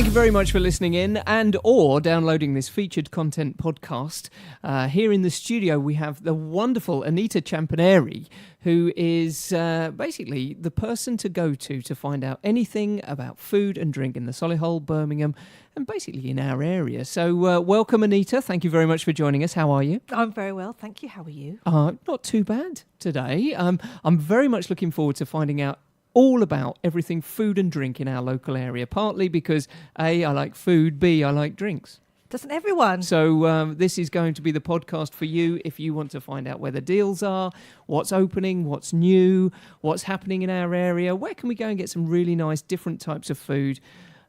Thank you very much for listening in and or downloading this featured content podcast. Here in the studio, we have the wonderful Anita Champaneri, who is basically the person to go to find out anything about food and drink in the Solihull, Birmingham, and basically in our area. So welcome, Anita. Thank you very much for joining us. How are you? I'm very well, thank you. How are you? Not too bad today. I'm very much looking forward to finding out all about everything food and drink in our local area, partly because A, I like food, B, I like drinks. Doesn't everyone? So this is going to be the podcast for you if you want to find out where the deals are, what's opening, what's new, what's happening in our area, where can we go and get some really nice different types of food,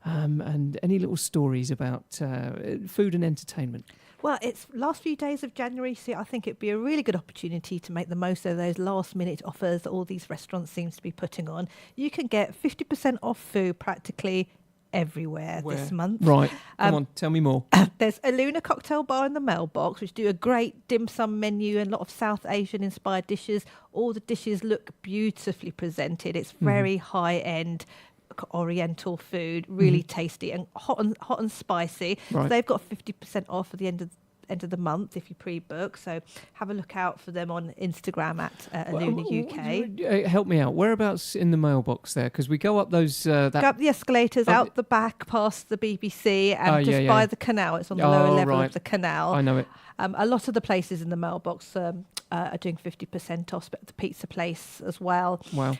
and any little stories about food and entertainment. Well, it's last few days of January, so I think it'd be a really good opportunity to make the most of those last-minute offers that all these restaurants seem to be putting on. You can get 50% off food practically everywhere this month. Right, come on, tell me more. There's a Luna cocktail bar in the mailbox, which do a great dim sum menu and a lot of South Asian-inspired dishes. All the dishes look beautifully presented. It's very high-end Oriental food, really tasty and hot and spicy. Right. So they've got 50% off at the end of the month if you pre-book. So have a look out for them on Instagram at Luna UK. Help me out. Whereabouts in the mailbox there? Because we go up those. Go up the escalators, out the back, past the BBC, and by the canal. It's on the lower level of the canal. I know it. A lot of the places in the mailbox are doing 50% off, but the pizza place as well. Wow.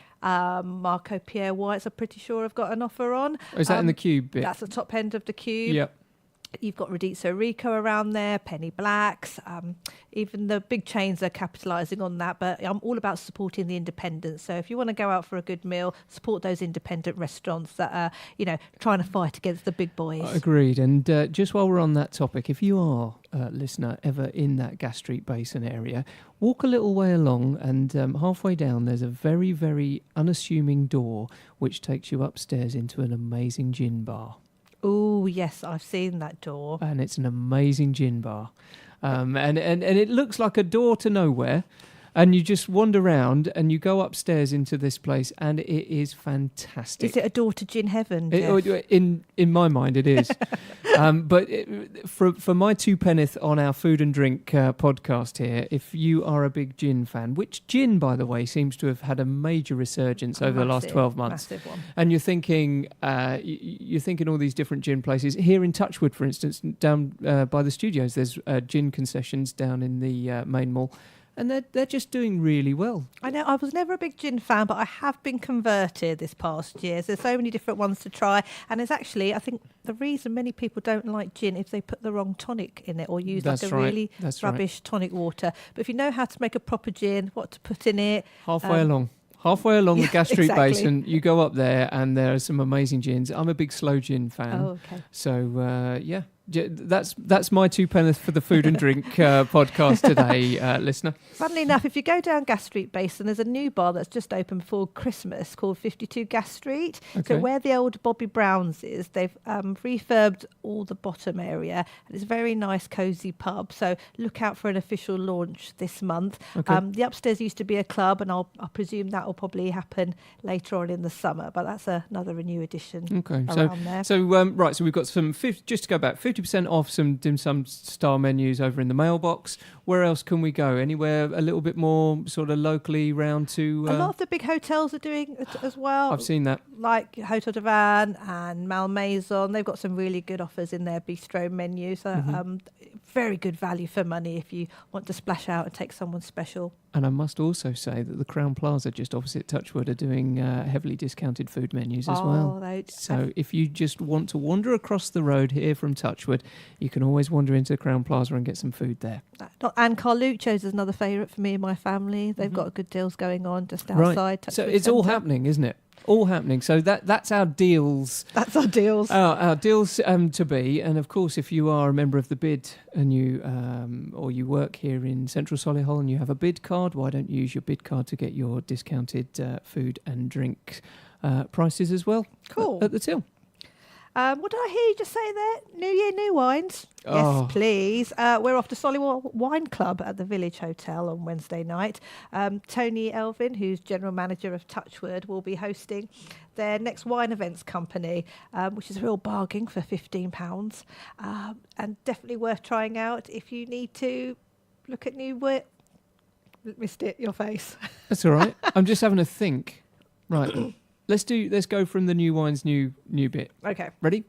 Marco Pierre White's, I'm pretty sure, have got an offer on. Is that in the Cube bit? That's the top end of the Cube. Yep. You've got Radizzo Rico around there, Penny Blacks. Even the big chains are capitalising on that, but I'm all about supporting the independents. So if you want to go out for a good meal, support those independent restaurants that are, trying to fight against the big boys. Agreed. And just while we're on that topic, if you are, listener, ever in that Gas Street Basin area, walk a little way along and halfway down there's a very, very unassuming door which takes you upstairs into an amazing gin bar. Oh, yes, I've seen that door. And it's an amazing gin bar. And it looks like a door to nowhere. And you just wander around and you go upstairs into this place and it is fantastic. Is it a door to gin heaven, in my mind, it is. But for my two penneth on our food and drink podcast here, if you are a big gin fan, which gin, by the way, seems to have had a major resurgence over the last 12 months. Massive one. And you're thinking all these different gin places. Here in Touchwood, for instance, down by the studios, there's gin concessions down in the main mall. And they're just doing really well. I know, I was never a big gin fan, but I have been converted this past year. So there's so many different ones to try. And it's actually, I think, the reason many people don't like gin is they put the wrong tonic in it or use really rubbish tonic water. But if you know how to make a proper gin, what to put in it... Halfway along the Gas Street Basin, you go up there and there are some amazing gins. I'm a big slow gin fan. Oh, okay. So, that's my two penneth for the food and drink podcast today, listener. Funnily enough, if you go down Gas Street Basin, there's a new bar that's just opened before Christmas called 52 Gas Street. Okay. So where the old Bobby Brown's is, they've refurbed all the bottom area. And it's a very nice, cosy pub. So look out for an official launch this month. Okay. The upstairs used to be a club, and I'll presume that will probably happen later on in the summer. But that's another new addition around there. So we've got some, just to go back, 50% off some dim sum style menus over in the mailbox. Where else can we go? Anywhere a little bit more sort of locally round to... A lot of the big hotels are doing it as well. I've seen that. Like Hotel de Van and Malmaison. They've got some really good offers in their bistro menu. So very good value for money if you want to splash out and take someone special. And I must also say that the Crown Plaza just opposite Touchwood are doing heavily discounted food menus as well. So if you just want to wander across the road here from Touchwood, you can always wander into the Crown Plaza and get some food there. And Carluccio's is another favourite for me and my family. They've got good deals going on just outside Touchwood. So it's Centre. all happening, isn't it? All happening. So that's our deals. That's our deals. Our deals to be. And of course, if you are a member of the bid and you or you work here in Central Solihull and you have a bid card, why don't you use your bid card to get your discounted food and drink prices as well? Cool. At the till. What did I hear you just say there? New Year, new wines. Oh. Yes, please. We're off to Solihull Wine Club at the Village Hotel on Wednesday night. Tony Elvin, who's general manager of Touchwood, will be hosting their next wine events company, which is a real bargain for £15, and definitely worth trying out if you need to look at new work. Missed it, your face. That's all right. I'm just having a think. Right. Let's go from the new wines, new bit. Okay. Ready?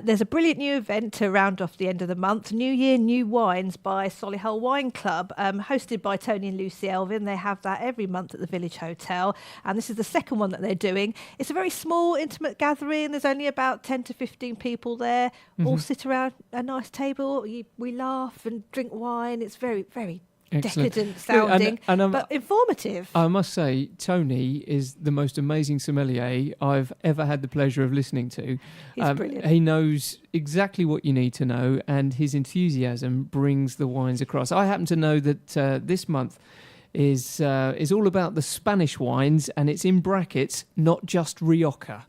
There's a brilliant new event to round off the end of the month, New Year, New Wines by Solihull Wine Club, hosted by Tony and Lucy Elvin. They have that every month at the Village Hotel, and this is the second one that they're doing. It's a very small, intimate gathering. There's only about 10 to 15 people there, all sit around a nice table. We laugh and drink wine. It's very, very Excellent. decadent sounding, and but informative. I must say, Tony is the most amazing sommelier I've ever had the pleasure of listening to. He's brilliant. He knows exactly what you need to know, and his enthusiasm brings the wines across. I happen to know that this month is all about the Spanish wines, and it's in brackets, not just Rioja.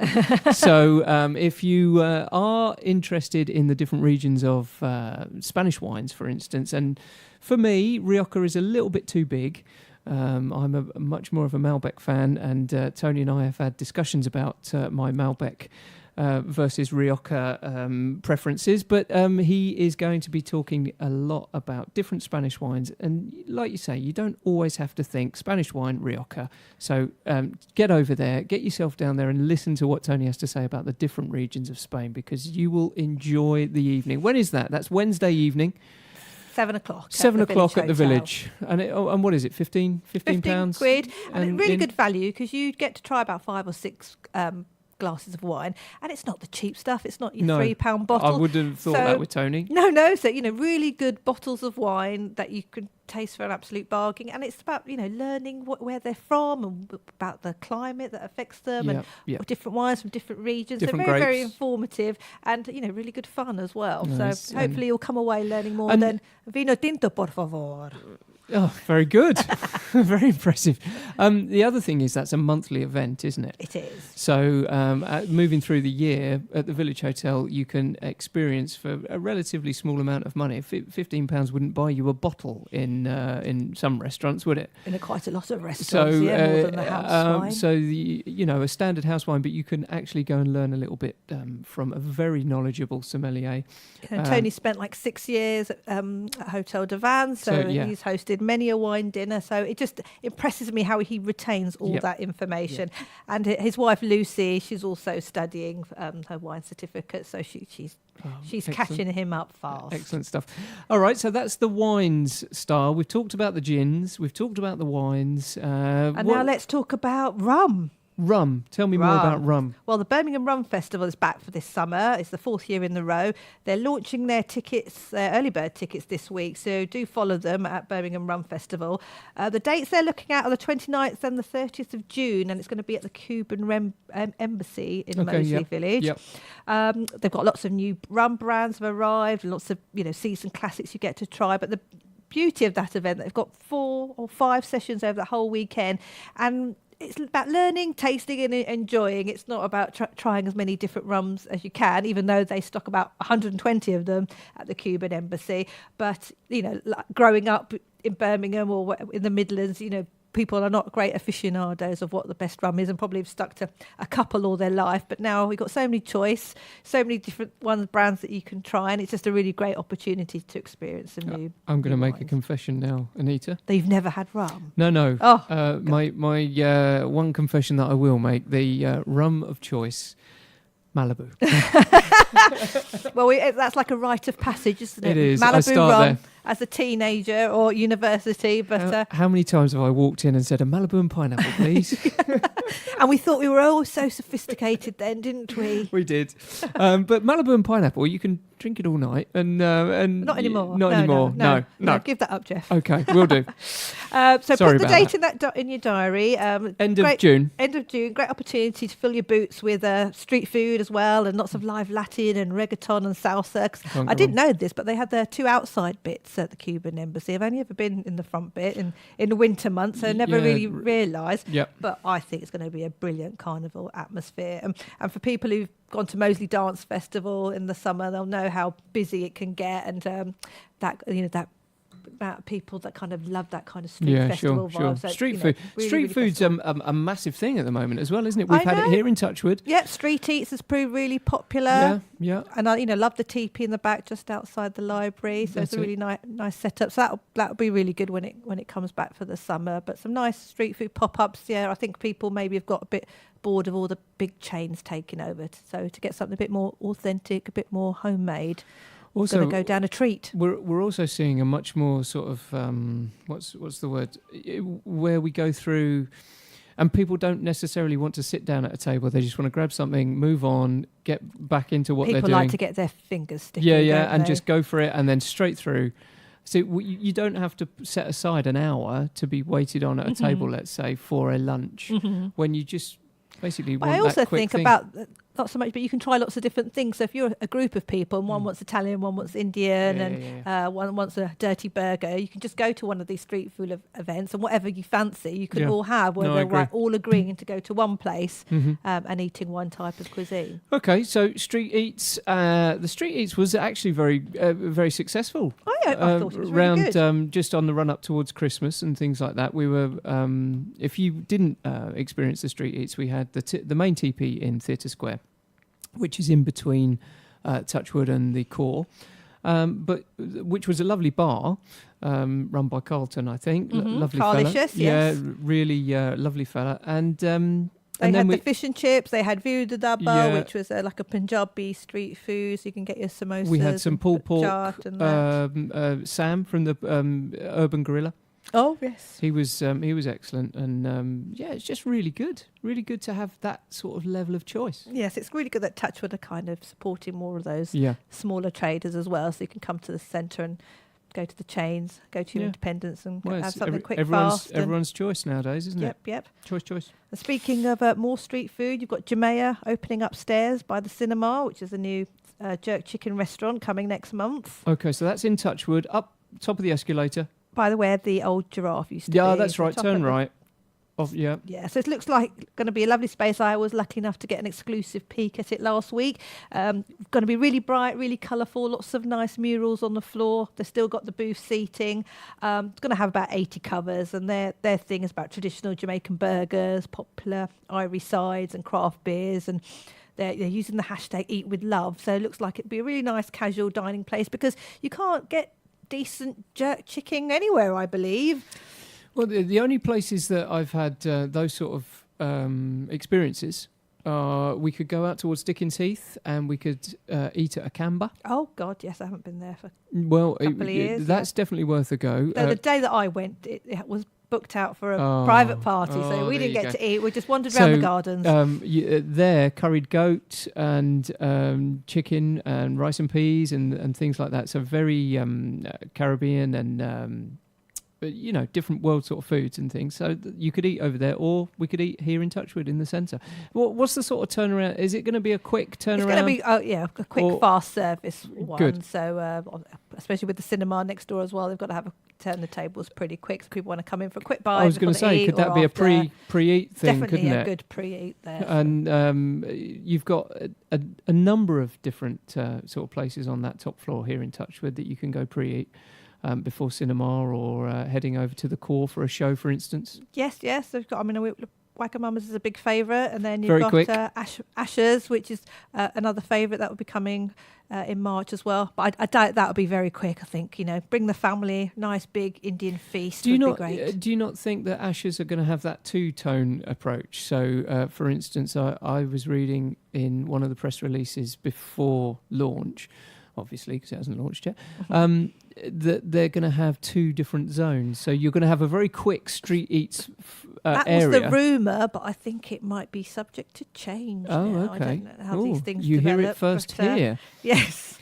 So if you are interested in the different regions of Spanish wines, for instance, and for me, Rioja is a little bit too big. I'm a much more of a Malbec fan, and Tony and I have had discussions about my Malbec versus Rioja preferences, but he is going to be talking a lot about different Spanish wines, and like you say, you don't always have to think Spanish wine, Rioja. So get over there, get yourself down there and listen to what Tony has to say about the different regions of Spain, because you will enjoy the evening. When is that? That's Wednesday evening. 7 o'clock. 7 o'clock at the Hotel. Village. And what is it, 15 pounds? £15. And really in- good value, because you get to try about 5 or 6 glasses of wine, and it's not the cheap stuff. It's not your £3 bottle. I wouldn't have thought that with Tony. No. So, really good bottles of wine that you can taste for an absolute bargain. And it's about, learning where they're from and about the climate that affects them, and different wines from different regions. Different They're very, grapes. very informative and, really good fun as well. Nice. So hopefully you'll come away learning more than vino tinto, por favor. Oh, very good. Very impressive. The other thing is that's a monthly event, isn't it? It is. So moving through the year at the Village Hotel, you can experience for a relatively small amount of money. £15 wouldn't buy you a bottle in some restaurants, would it? In quite a lot of restaurants, So, more than the house wine. So a standard house wine, but you can actually go and learn a little bit from a very knowledgeable sommelier. And Tony spent like 6 years at Hotel de Van, so he's hosted many a wine dinner. So it just impresses me how he retains all that information. Yep. And his wife Lucy, she's also studying her wine certificate, so she's catching him up fast. Excellent stuff. All right, so that's the wines style. We've talked about the gins. We've talked about the wines. And now let's talk about rum. Rum. Tell me more about rum. Well, the Birmingham Rum Festival is back for this summer. It's the 4th year in a row. They're launching their tickets, their early bird tickets this week, so do follow them at Birmingham Rum Festival. The dates they're looking at are the 29th and the 30th of June, and it's going to be at the Cuban Embassy in Moseley Village. Yep. They've got lots of new rum brands have arrived, lots of seasoned classics you get to try, but the beauty of that event, they've got 4 or 5 sessions over the whole weekend, and it's about learning, tasting and enjoying. It's not about trying as many different rums as you can, even though they stock about 120 of them at the Cuban Embassy. But, like growing up in Birmingham or in the Midlands, people are not great aficionados of what the best rum is and probably have stuck to a couple all their life. But now we've got so many choice, so many different brands that you can try, and it's just a really great opportunity to experience some new. I'm going to make a confession now, Anita. That you've never had rum? No. Oh, my one confession that I will make: the rum of choice, Malibu. Well, that's like a rite of passage, isn't it? It is. Malibu I start rum there. As a teenager or university, but how many times have I walked in and said a Malibu and pineapple, please? And we thought we were all so sophisticated then, didn't we? We did. But Malibu and pineapple, you can drink it all night, and not anymore. Not anymore. No. Give that up, Jeff. Okay, will do. So Sorry put the about date in your diary. End of June. End of June. Great opportunity to fill your boots with street food as well, and lots of live Latin and reggaeton and salsa. I didn't know this, but they had their 2 outside bits at the Cuban Embassy. I've only ever been in the front bit in the winter months, so I never really realised. Yep. But I think it's going going to be a brilliant carnival atmosphere. And for people who've gone to Moseley Dance Festival in the summer, they'll know how busy it can get, and that amount of people that kind of love that kind of street festival vibe. Sure. So, Street food. Really, street really food's a massive thing at the moment as well, isn't it? We've had it here in Touchwood. Yep, street eats has proved really popular. Yeah. And I, love the teepee in the back just outside the library. So it's a really nice setup. So that'll be really good when it comes back for the summer. But some nice street food pop-ups. Yeah, I think people maybe have got a bit bored of all the big chains taking over. So to get something a bit more authentic, a bit more homemade. Also, going to go down a treat. We're also seeing a much more sort of what's the word, where we go through, and people don't necessarily want to sit down at a table. They just want to grab something, move on, get back into what they're doing. People like to get their fingers sticky. And just go for it and then straight through. So you don't have to set aside an hour to be waited on at a table, let's say, for a lunch, when you just basically want that quick thing. I also think about not so much, but you can try lots of different things. So if you're a group of people and one wants Italian, one wants Indian, one wants a dirty burger, you can just go to one of these street food events, and whatever you fancy, you can all have, where they're all agreeing to go to one place and eating one type of cuisine. Okay, so street eats. The street eats was actually very successful. I thought it was really good. Just on the run up towards Christmas and things like that. We were, if you didn't experience the street eats, we had the main TP in Theatre Square, which is in between Touchwood and the core, but which was a lovely bar run by Carlton, I think. Lovely fella. Yes. Yeah, really lovely fella. And they had the fish and chips. They had View de Dabba, which was like a Punjabi street food, so you can get your samosas. We had some pulled pork. And Sam from the Urban Gorilla. Oh yes, he was excellent, and it's just really good to have that sort of level of choice. Yes, it's really good that Touchwood are kind of supporting more of those smaller traders as well, so you can come to the centre and go to the chains, go to your independents, and have something quick, fast. Everyone's choice nowadays, isn't it? Yep. Choice. And speaking of more street food, you've got Jamea opening upstairs by the cinema, which is a new jerk chicken restaurant coming next month. Okay, so that's in Touchwood, up top of the escalator. By the way, the old giraffe used to be. Yeah, that's right. Turn right. Yeah, so it looks like going to be a lovely space. I was lucky enough to get an exclusive peek at it last week. Going to be really bright, really colourful, lots of nice murals on the floor. They've still got the booth seating. It's going to have about 80 covers, and their thing is about traditional Jamaican burgers, popular Irish sides and craft beers, and they're using the hashtag Eat With Love. So it looks like it'd be a really nice casual dining place, because you can't get decent jerk chicken anywhere, I believe. Well, the only places that I've had those sort of experiences, we could go out towards Dickens Heath and we could eat at a Canberra. Oh, God, yes, I haven't been there for a couple of years. That's definitely worth a go. The day that I went, it was booked out for a private party, so we didn't get to eat. We just wandered around the gardens. There, curried goat and chicken and rice and peas and things like that. So very Caribbean and different world sort of foods and things. So you could eat over there, or we could eat here in Touchwood in the centre. What's the sort of turnaround? Is it going to be a quick turnaround? It's going to be a quick, fast service one. Good. So especially with the cinema next door as well, they've got to turn the tables pretty quick, so people want to come in for a quick bite. I was going to say, could that be a pre-eat thing? Definitely couldn't a it? good pre-eat there. And you've got a number of different sort of places on that top floor here in Touchwood that you can go pre-eat. Before cinema, or heading over to the core for a show, for instance. Yes. They've got. Wagamama's is a big favourite, and then you've got Asher's, which is another favourite that will be coming in March as well. But I doubt that will be very quick. I think bring the family, nice big Indian feast. Would be great. Do you not think that Asher's are going to have that two-tone approach? So, for instance, I was reading in one of the press releases before launch, obviously because it hasn't launched yet. That they're going to have two different zones. So you're going to have a very quick street eats that area. That was the rumour, but I think it might be subject to change now. Okay. I don't know how these things you develop. You hear it first here. Yes.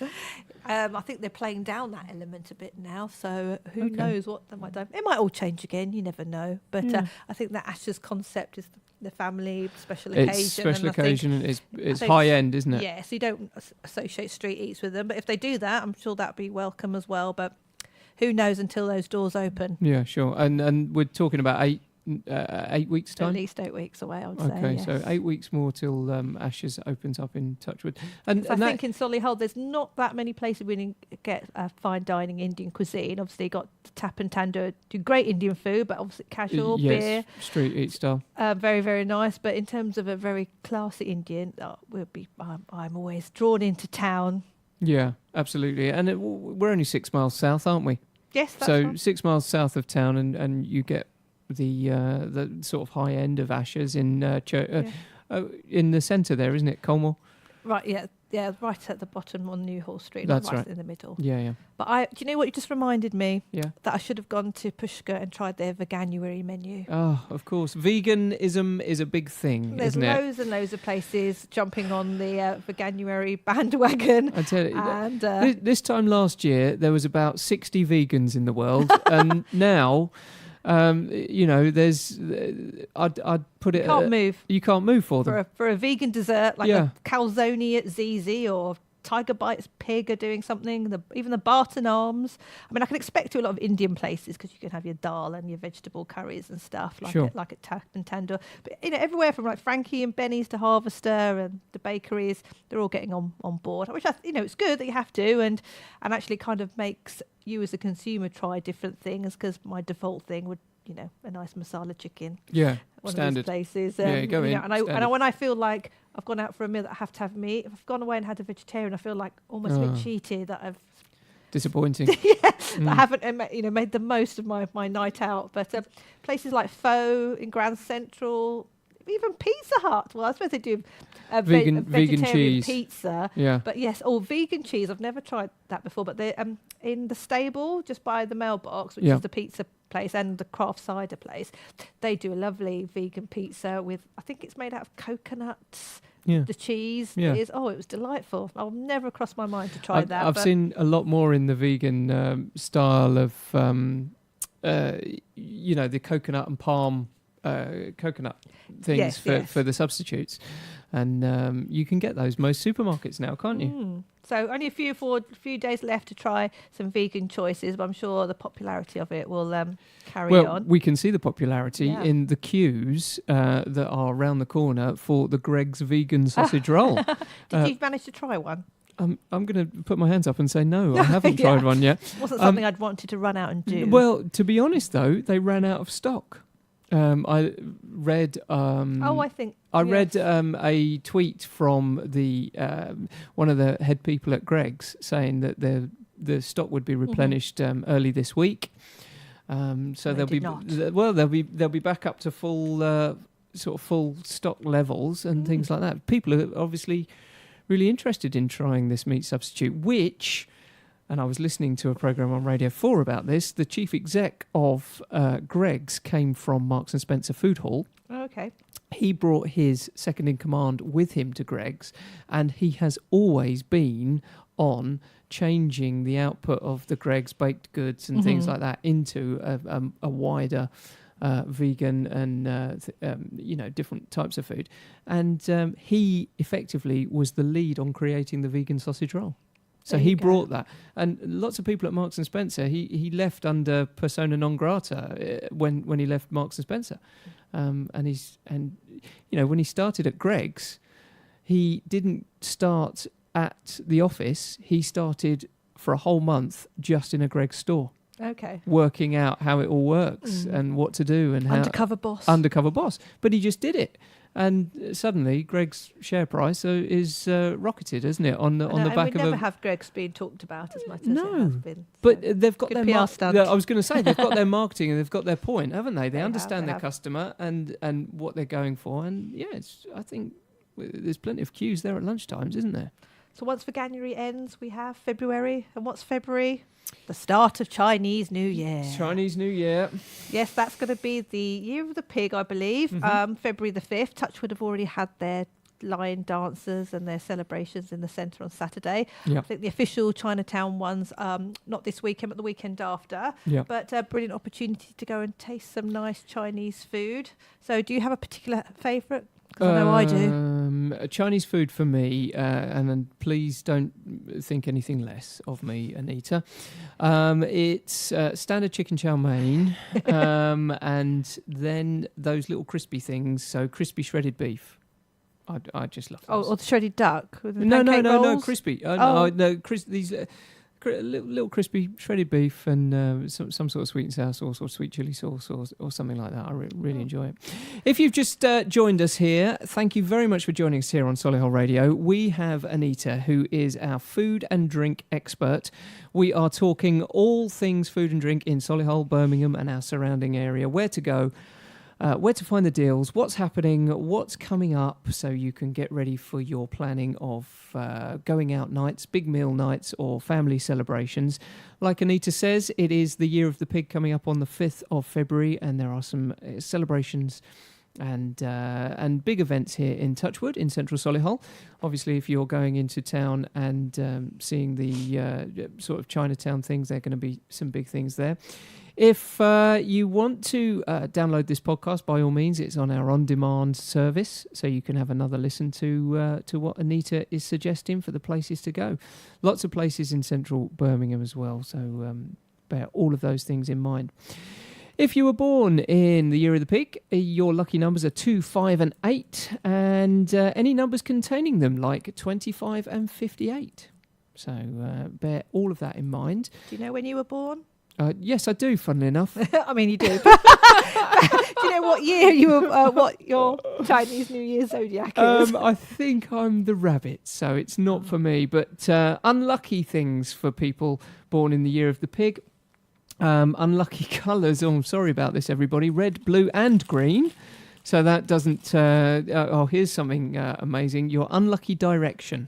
I think they're playing down that element a bit now, so who knows what they might do. It might all change again, you never know. But I think the Asher's concept is the family special occasion. It's special occasion and it's high end, isn't it? Yeah, so you don't associate street eats with them. But if they do that, I'm sure that'd be welcome as well. But who knows until those doors open. Yeah, sure. And we're talking about 8, 8 weeks' time? At least 8 weeks away, I would say. Okay, Yes. so 8 weeks more till Ashes opens up in Touchwood. And I think in Solihull there's not that many places where you can get fine dining Indian cuisine. Obviously, you got Tap and Tanda do great Indian food, but obviously casual beer, street eat style. very very nice. But in terms of a very classy Indian, I'm always drawn into town. Yeah, absolutely. And we're only 6 miles south, aren't we? Yes, that's so right. 6 miles south of town, and you get the sort of high end of Ashes in in the centre there, isn't it, Colmore? Right, yeah, right at the bottom on New Hall Street. That's not right right. in the middle. Yeah. But do you know what? You just reminded me Yeah. that I should have gone to Pushka and tried their Veganuary menu. Oh, of course. Veganism is a big thing, There's isn't it? loads and loads of places jumping on the Veganuary bandwagon. I tell you, And this time last year there was about 60 vegans in the world, and now, there's. I'd put it. can't move You can't move for them. for a vegan dessert like Yeah. a calzone at ZZ or Tiger Bites Pig are doing something. Even the Barton Arms. I mean, I can expect to a lot of Indian places because you can have your dal and your vegetable curries and stuff like Sure. at Tap and Tanda. But everywhere from like Frankie and Benny's to Harvester and the bakeries, they're all getting on board. Which it's good that you have to, and actually kind of makes you as a consumer try different things, because my default thing would a nice masala chicken. Yeah, One standard. of those places. Yeah, go in, And I standard. when I feel like I've gone out for a meal that I have to have meat, if I've gone away and had a vegetarian, I feel like almost a bit cheated that I've Disappointing. that I haven't made the most of my night out. But places like Pho in Grand Central, even Pizza Hut. Well, I suppose they do Vegan vegetarian cheese. pizza. Yeah. But yes, vegan cheese. I've never tried that before. But they in the stable just by the mailbox, which Yeah. is the pizza place and the craft cider place, they do a lovely vegan pizza with, I think it's made out of coconuts. Yeah. The cheese Yeah. it was delightful. I'll never cross my mind to try that. I've but seen a lot more in the vegan style of, the coconut and palm coconut things Yes. for the substitutes. And you can get those most supermarkets now, can't you? So only a few days left to try some vegan choices, but I'm sure the popularity of it will carry on. We can see the popularity Yeah. in the queues that are around the corner for the Greg's vegan sausage roll. Did you manage to try one? I'm going to put my hands up and say no, I haven't tried one yet. It wasn't something I'd wanted to run out and do. Well, to be honest, though, they ran out of stock. I read. I read a tweet from the one of the head people at Greg's saying that the stock would be replenished early this week. So they'll be back up to full stock levels and things like that. People are obviously really interested in trying this meat substitute, which. And I was listening to a programme on Radio 4 about this. The chief exec of Greg's came from Marks and Spencer Food Hall. Oh, okay. He brought his second-in-command with him to Greg's, and he has always been on changing the output of the Greg's baked goods and things like that into a wider vegan and, different types of food. And he effectively was the lead on creating the vegan sausage roll. So he brought that, and lots of people at Marks and Spencer. He left under persona non grata when he left Marks and Spencer, and when he started at Greg's, he didn't start at the office. He started for a whole month just in a Greg's store. Okay. Working out how it all works and what to do and Undercover boss. Undercover boss, but he just did it. And suddenly, Greg's share price is rocketed, isn't it? On the back of we never have Greg's being talked about as much as it has been. But so they've got good their PR stunt. I was going to say they've got their marketing and they've got their point, haven't they? They understand their have. customer and what they're going for. And I think there's plenty of queues there at lunchtimes, isn't there? So once Veganuary ends, we have February. And what's February? The start of Chinese New Year. Chinese New Year. Yes, that's going to be the Year of the Pig, I believe. February the 5th. Touchwood have already had their lion dancers and their celebrations in the centre on Saturday. Yep. I think the official Chinatown ones, not this weekend, but the weekend after. Yep. But a brilliant opportunity to go and taste some nice Chinese food. So do you have a particular favourite Because I know I do. Chinese food for me, and then please don't think anything less of me, Anita. It's standard chicken chow mein, and then those little crispy things. So crispy shredded beef. I just love those. Or the shredded duck with the No, rolls? crispy. These little crispy shredded beef and some sort of sweet and sour sauce or sweet chili sauce or something like that. I really enjoy it. If you've just joined us here, thank you very much for joining us here on Solihull Radio. We have Anita, who is our food and drink expert. We are talking all things food and drink in Solihull, Birmingham and our surrounding area, where to go, where to find the deals, what's happening, what's coming up, so you can get ready for your planning of going out nights, big meal nights or family celebrations. Like Anita says, it is the Year of the Pig coming up on the 5th of February, and there are some celebrations and big events here in Touchwood in central Solihull. Obviously, if you're going into town and seeing the sort of Chinatown things, there are going to be some big things there. If you want to download this podcast, by all means, it's on our on-demand service, so you can have another listen to what Anita is suggesting for the places to go. Lots of places in central Birmingham as well, so bear all of those things in mind. If you were born in the Year of the Pig, your lucky numbers are 2, 5 and 8, and any numbers containing them, like 25 and 58. So bear all of that in mind. Do you know when you were born? Yes, I do, funnily enough. I mean, you do. Do you know what year you were, what your Chinese New Year zodiac is? I think I'm the rabbit, so it's not for me. But unlucky things for people born in the Year of the Pig. Unlucky colours. Oh, I'm sorry about this, everybody. Red, blue and green. So that doesn't... here's something amazing. Your unlucky direction,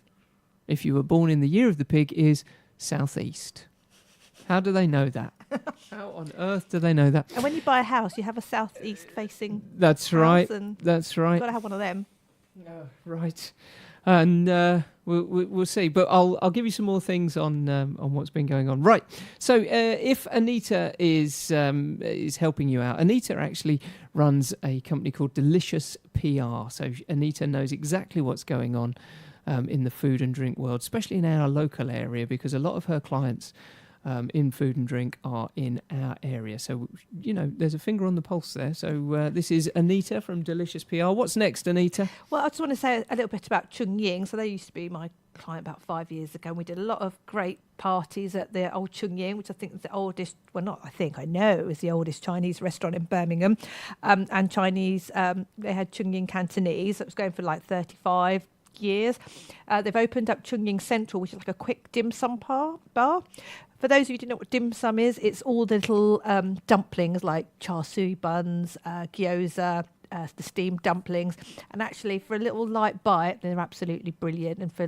if you were born in the Year of the Pig, is southeast. How do they know that? How on earth do they know that? And when you buy a house, you have a southeast facing That's house. right. And That's right. you've got to have one of them. Right. And we'll see. But I'll give you some more things on what's been going on. Right. So if Anita is helping you out, Anita actually runs a company called Delicious PR. So Anita knows exactly what's going on in the food and drink world, especially in our local area, because a lot of her clients in food and drink are in our area. So, there's a finger on the pulse there. So this is Anita from Delicious PR. What's next, Anita? Well, I just want to say a little bit about Chung Ying. So they used to be my client about 5 years ago. And we did a lot of great parties at the old Chung Ying, which I think is the oldest, well, not I think, I know is the oldest Chinese restaurant in Birmingham. And Chinese, they had Chung Ying Cantonese. That was going for like 35 years. They've opened up Chung Ying Central, which is like a quick dim sum bar. For those of you who don't know what dim sum is, it's all the little dumplings like char siu buns, gyoza, the steamed dumplings. And actually, for a little light bite, they're absolutely brilliant. And for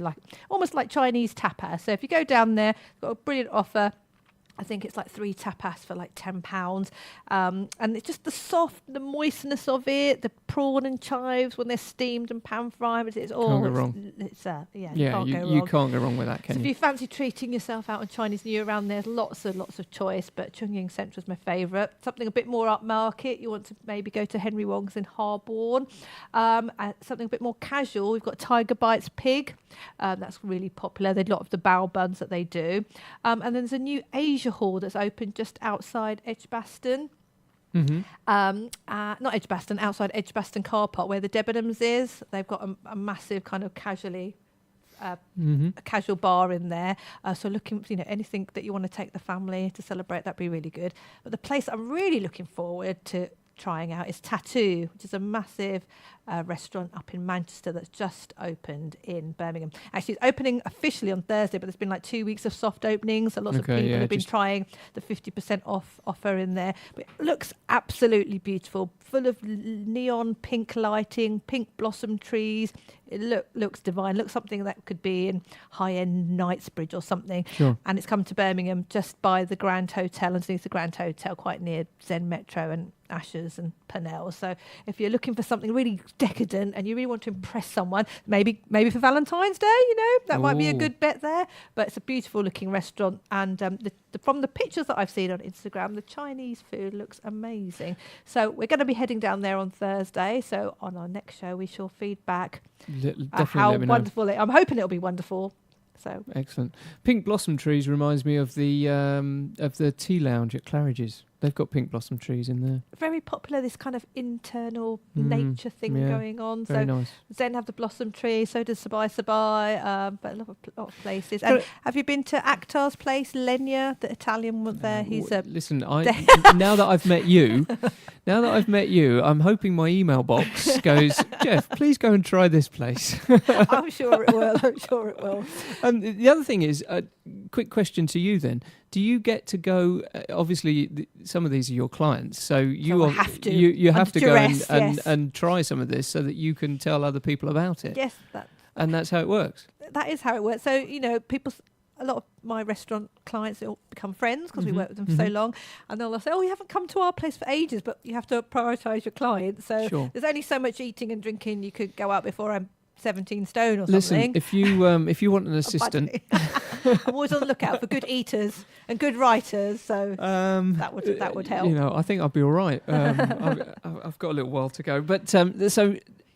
almost like Chinese tapas. So if you go down there, got a brilliant offer. I think it's like 3 tapas for like £10. And it's just the moistness of it, the prawn and chives when they're steamed and pan fried. It's all can't go wrong. You can't go wrong with that, can you? If you fancy treating yourself out on Chinese New Year around, there's lots of choice, but Chung Ying Central is my favourite. Something a bit more upmarket, you want to maybe go to Henry Wong's in Harborne. Something a bit more casual, we've got Tiger Bites Pig. That's really popular. There's a lot of the bao buns that they do. And then there's a new Asia Hall that's opened just outside Edgbaston. Mm-hmm. Not Edgbaston, outside Edgbaston car park where the Debenhams is. They've got a massive kind of a casual bar in there. So looking, anything that you want to take the family to celebrate, that'd be really good. But the place I'm really looking forward to trying out is Tattoo, which is a massive restaurant up in Manchester that's just opened in Birmingham. Actually, it's opening officially on Thursday, but there's been like 2 weeks of soft openings. So lots of people have been trying the 50% off offer in there. But it looks absolutely beautiful, full of neon pink lighting, pink blossom trees. It looks divine. Looks something that could be in high-end Knightsbridge or something. Sure. And it's come to Birmingham just by the Grand Hotel, underneath the Grand Hotel, quite near Zen Metro. And Ashers and Purnell. So if you're looking for something really decadent and you really want to impress someone, maybe for Valentine's Day, that might be a good bet there. But it's a beautiful looking restaurant, and from the pictures that I've seen on Instagram, the Chinese food looks amazing. So we're going to be heading down there on Thursday. So on our next show, we shall feedback how wonderful I'm hoping it'll be wonderful. So excellent. Pink blossom trees reminds me of the tea lounge at Claridge's. They've got pink blossom trees in there. Very popular, this kind of internal nature thing going on. Very nice. Zen have the blossom tree, so does Sabai, but a lot of places. And have you been to Akhtar's place, Lenya, the Italian one there? He's listen. Now that I've met you, I'm hoping my email box goes, Jeff, please go and try this place. I'm sure it will. The other thing is, quick question to you then. Do you get to go? Obviously, some of these are your clients, so you have to. You have to go duress, and try some of this so that you can tell other people about it. Yes, and that's how it works. That is how it works. So a lot of my restaurant clients, they all become friends because we work with them for so long, and they'll say, "Oh, you haven't come to our place for ages," but you have to prioritise your clients. So there's only so much eating and drinking you could go out before I'm 17 stone or something. Listen, if you want an assistant, I'm always on the lookout for good eaters and good writers. So that would help. I think I'll be all right. I've got a little while to go, but so.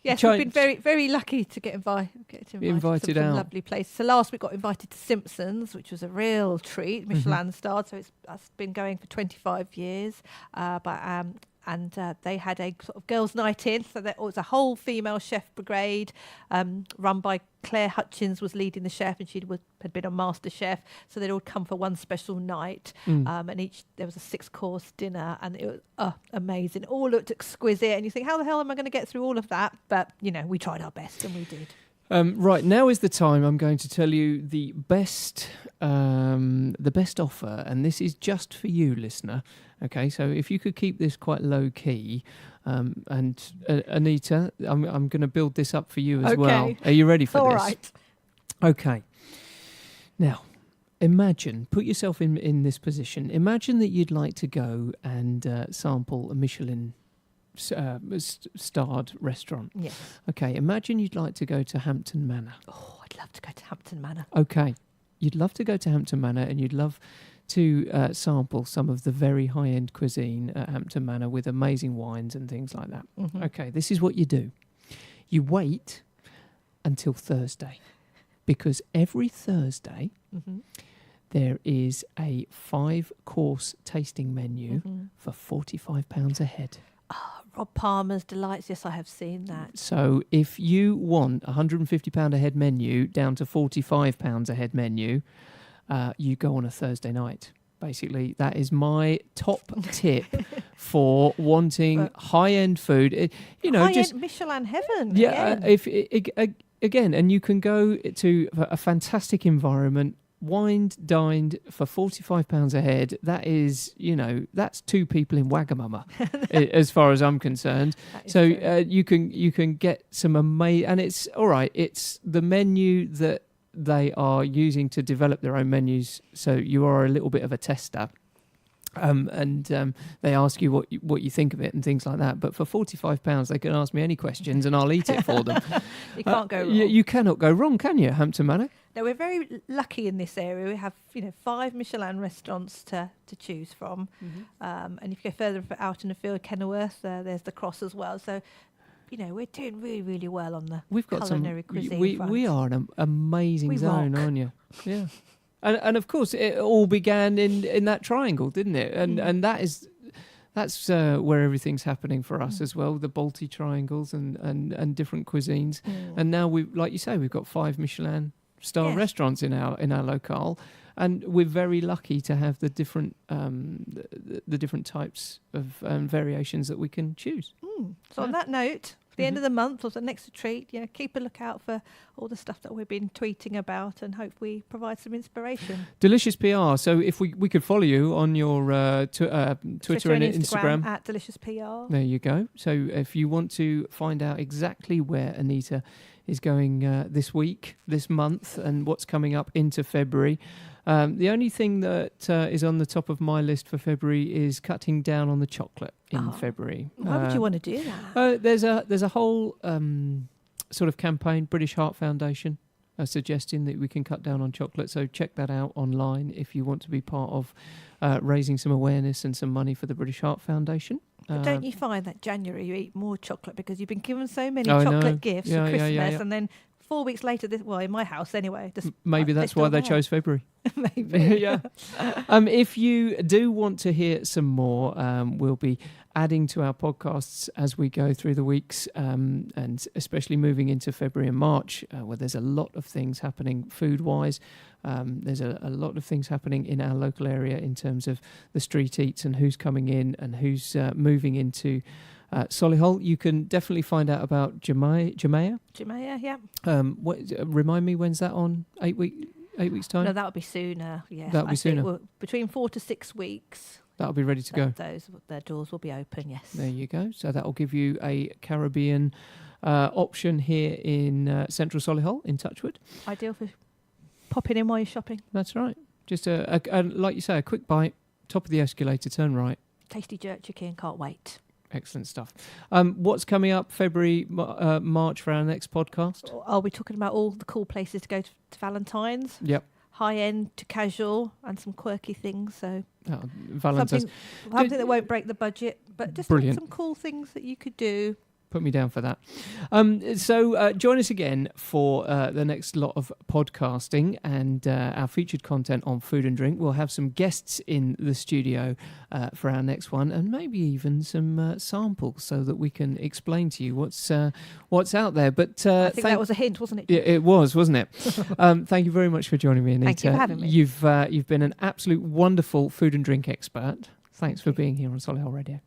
Yes, we've been very, very lucky to get invited to some out. lovely places. So last week got invited to Simpsons, which was a real treat, Michelin starred. So that's been going for 25 years. And they had a sort of girls' night in, so there was a whole female chef brigade run by Claire Hutchins was leading the chef, and had been on MasterChef, so they'd all come for one special night, and there was a 6-course dinner, and it was amazing. It all looked exquisite, and you think, how the hell am I going to get through all of that? But we tried our best, and we did. Right, now is the time I'm going to tell you the best offer, and this is just for you, listener. Okay, so if you could keep this quite low key, and Anita, I'm going to build this up for you as well. Are you ready for this? All right. Okay. Now, put yourself in this position. Imagine that you'd like to go and sample a Michelin starred restaurant. Yes. Okay, imagine you'd like to go to Hampton Manor. Oh, I'd love to go to Hampton Manor. Okay, you'd love to go to Hampton Manor, and you'd love to sample some of the very high-end cuisine at Hampton Manor with amazing wines and things like that. Mm-hmm. Okay, this is what you do. You wait until Thursday, because every Thursday there is a 5-course tasting menu for £45 a head. Oh, Rob Palmer's Delights. Yes, I have seen that. So if you want a £150 a head menu down to £45 a head menu, you go on a Thursday night. Basically, that is my top tip for wanting high-end food. High-end Michelin heaven. Yeah, again, and you can go to a fantastic environment, wined, dined for £45 a head. That is, that's 2 people in Wagamama, as far as I'm concerned. So you can get some amazing, and it's all right. It's the menu that they are using to develop their own menus, so you are a little bit of a tester, and they ask you what you think of it and things like that. But for £45, they can ask me any questions, and I'll eat it for them. You can't go wrong. You cannot go wrong, can you, Hampton Manor? No, we're very lucky in this area. We have 5 Michelin restaurants to choose from, and if you go further out in the field, Kenilworth, there's the Cross as well. So. We're doing really, really well on the culinary cuisine front. We are an amazing zone, aren't you? Yeah. And of course, it all began in that triangle, didn't it? And that's where everything's happening for us as well, the Balti triangles and different cuisines. And now, like you say, we've got 5 Michelin star restaurants in our locale. And we're very lucky to have the different types of variations that we can choose. So on that note, the end of the month or the next retreat, keep a lookout for all the stuff that we've been tweeting about, and hope we provide some inspiration. Delicious PR. So if we could follow you on your Twitter and Instagram at Delicious PR. There you go. So if you want to find out exactly where Anita is going this week, this month, and what's coming up into February, The only thing that is on the top of my list for February is cutting down on the chocolate in February. Why would you want to do that? There's a whole sort of campaign, British Heart Foundation, suggesting that we can cut down on chocolate. So check that out online if you want to be part of raising some awareness and some money for the British Heart Foundation. But don't you find that January you eat more chocolate because you've been given so many chocolate gifts for Christmas, and then 4 weeks later, in my house anyway. Maybe that's why they chose February. Maybe. Yeah. If you do want to hear some more, we'll be adding to our podcasts as we go through the weeks, and especially moving into February and March, where there's a lot of things happening food-wise. There's a lot of things happening in our local area in terms of the street eats and who's coming in and who's moving into Solihull. You can definitely find out about Jamea, yeah. Remind me, when's that on? 8 weeks time? No, that'll be sooner. Yeah, that'll be sooner. Between 4 to 6 weeks. That'll be ready to go. Their doors will be open. Yes. There you go. So that'll give you a Caribbean option here in central Solihull in Touchwood. Ideal for popping in while you're shopping. That's right. Just like you say, a quick bite, top of the escalator, turn right. Tasty jerk chicken, can't wait. Excellent stuff. What's coming up February, March for our next podcast? Are we talking about all the cool places to go to Valentine's? Yep. High end to casual and some quirky things. So Valentine's. Something that won't break the budget, but just some cool things that you could do. Put me down for that. So join us again for the next lot of podcasting and our featured content on food and drink. We'll have some guests in the studio for our next one, and maybe even some samples so that we can explain to you what's out there. But I think that was a hint, wasn't it? Yeah, it was, wasn't it? Thank you very much for joining me, Anita. Thank you for having me. You've been an absolute wonderful food and drink expert. Thanks for being here on Solihull Radio.